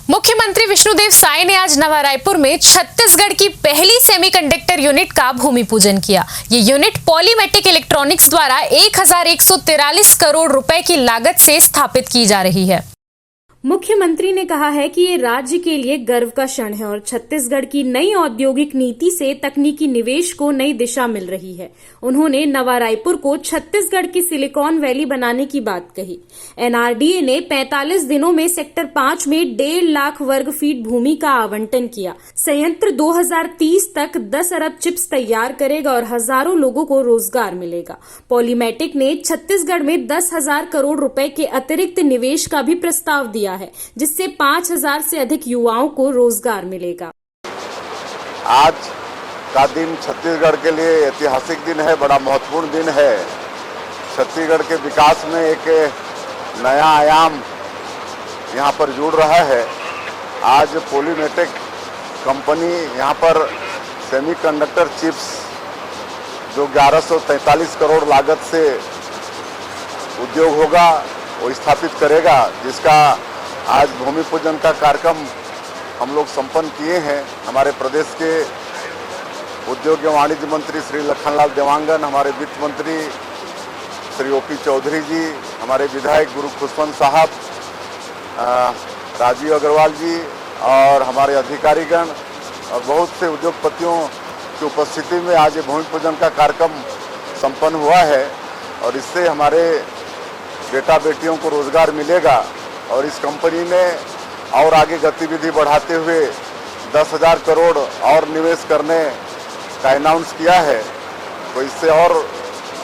मुख्यमंत्री विष्णुदेव साय ने आज नवा रायपुर में छत्तीसगढ़ की पहली सेमीकंडक्टर यूनिट का भूमि पूजन किया। ये यूनिट पॉलीमेटिक इलेक्ट्रॉनिक्स द्वारा 1143 करोड़ रुपए की लागत से स्थापित की जा रही है। मुख्यमंत्री ने कहा है कि ये राज्य के लिए गर्व का क्षण है और छत्तीसगढ़ की नई औद्योगिक नीति से तकनीकी निवेश को नई दिशा मिल रही है। उन्होंने नवा रायपुर को छत्तीसगढ़ की सिलिकॉन वैली बनाने की बात कही। एनआरडीए ने 45 दिनों में सेक्टर 5 में 1.5 लाख वर्ग फीट भूमि का आवंटन किया। संयंत्र 2030 तक 10 अरब चिप्स तैयार करेगा और हजारों लोगों को रोजगार मिलेगा। पॉलीमेटिक ने छत्तीसगढ़ में 10,000 करोड़ रुपए के अतिरिक्त निवेश का भी प्रस्ताव दिया है, जिससे 5,000 से अधिक युवाओं को रोजगार मिलेगा। आज का दिन छत्तीसगढ़ के लिए ऐतिहासिक दिन है, बड़ा महत्वपूर्ण दिन है। छत्तीसगढ़ के विकास में एक नया आयाम यहाँ पर जुड़ रहा है। आज पॉलीमेटिक कंपनी यहाँ पर सेमीकंडक्टर चिप्स जो 1143 करोड़ लागत से उद्योग होगा वो स्थापित करेगा, जिसका आज भूमि पूजन का कार्यक्रम हम लोग संपन्न किए हैं। हमारे प्रदेश के उद्योग एवं वाणिज्य मंत्री श्री लखनलाल देवांगन, हमारे वित्त मंत्री श्री ओपी चौधरी जी, हमारे विधायक गुरु खुशवंत साहब, राजीव अग्रवाल जी और हमारे अधिकारीगण और बहुत से उद्योगपतियों की उपस्थिति में आज ये भूमि पूजन का कार्यक्रम संपन्न हुआ है और इससे हमारे बेटा बेटियों को रोजगार मिलेगा। और इस कंपनी ने और आगे गतिविधि बढ़ाते हुए 10,000 करोड़ और निवेश करने का अनाउंस किया है, तो इससे और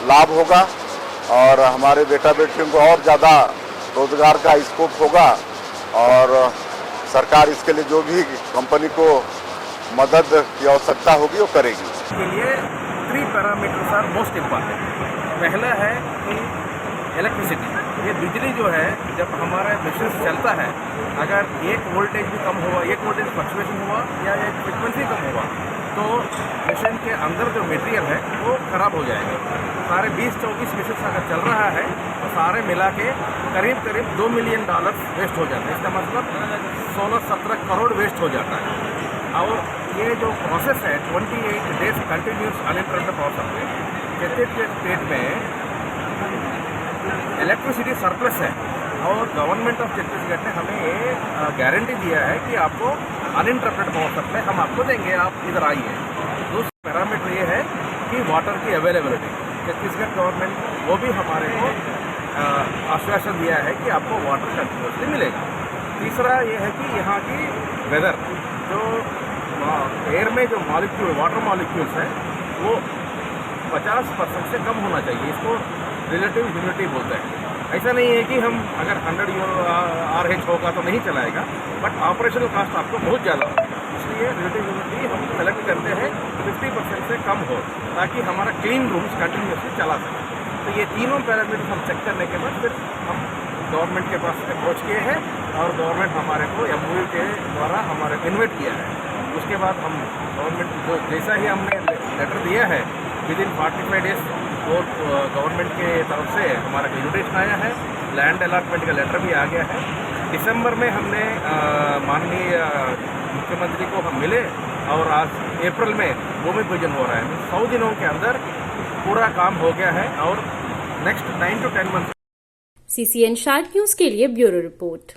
लाभ होगा और हमारे बेटा बेटियों को और ज़्यादा रोजगार का स्कोप होगा और सरकार इसके लिए जो भी कंपनी को मदद की आवश्यकता होगी वो करेगी। इसके लिए 3 पैरामीटर्स आर मोस्ट इम्पॉर्टेंट। पहला है कि इलेक्ट्रिसिटी, ये बिजली जो है जब हमारा मशीन चलता है, अगर एक वोल्टेज भी कम हुआ, एक वोल्टेज फ्लक्चुएशन हुआ या एक फ्रिक्वेंसी कम हुआ तो मशीन के अंदर जो मटेरियल है वो ख़राब हो जाएगा। सारे 20-24 मशीन अगर चल रहा है तो सारे मिला के करीब $2 मिलियन वेस्ट हो जाता है। इसका मतलब 16-17 करोड़ वेस्ट हो जाता है। और ये जो प्रोसेस है 28 days continuous uninterrupted power supply, Chhattisgarh state में इलेक्ट्रिसिटी सरप्लस है और गवर्नमेंट ऑफ छत्तीसगढ़ ने हमें ये गारंटी दिया है कि आपको अनइंटरप्टेड पावर सप्लाई हम आपको देंगे, आप इधर आइए। दूसरा पैरामीटर ये है कि वाटर की अवेलेबिलिटी, छत्तीसगढ़ गवर्नमेंट वो भी हमारे को आश्वासन दिया है कि आपको वाटर कंटिन्यूसली मिलेगा। तीसरा ये है कि यहाँ की वेदर, जो एयर में जो मॉलिक्यूल वाटर मॉलिक्यूल्स है वो 50% से कम होना चाहिए। इसको रिलेटिव ह्यूमिडिटी बोलते हैं। ऐसा नहीं है कि हम अगर 100 RH होगा तो नहीं चलाएगा, बट ऑपरेशनल कास्ट आपको बहुत ज़्यादा होगा। इसलिए रिलेटिव ह्यूमिडिटी हम सेलेक्ट करते हैं 50% से कम हो, ताकि हमारा क्लीन रूम्स कंटिन्यूसली चला सकें। तो ये तीनों पैरामीटर्स हम चेक करने के बाद फिर हम गवर्नमेंट के पास अप्रोच किए हैं और गवर्नमेंट हमारे को MOU के द्वारा हमारे इन्वाइट किया है। उसके बाद हम गवर्नमेंट जो जैसा ही हमने लेटर दिया है विदिन 45 डेज वो गवर्नमेंट के तरफ से हमारा इन्विटेशन आया है, लैंड अलॉटमेंट का लेटर भी आ गया है। दिसंबर में हमने माननीय मुख्यमंत्री को हम मिले और आज अप्रैल में भूमि पूजन हो रहा है। 100 दिनों के अंदर पूरा काम हो गया है और next 9 to 10 month. CCN short news के लिए ब्यूरो रिपोर्ट।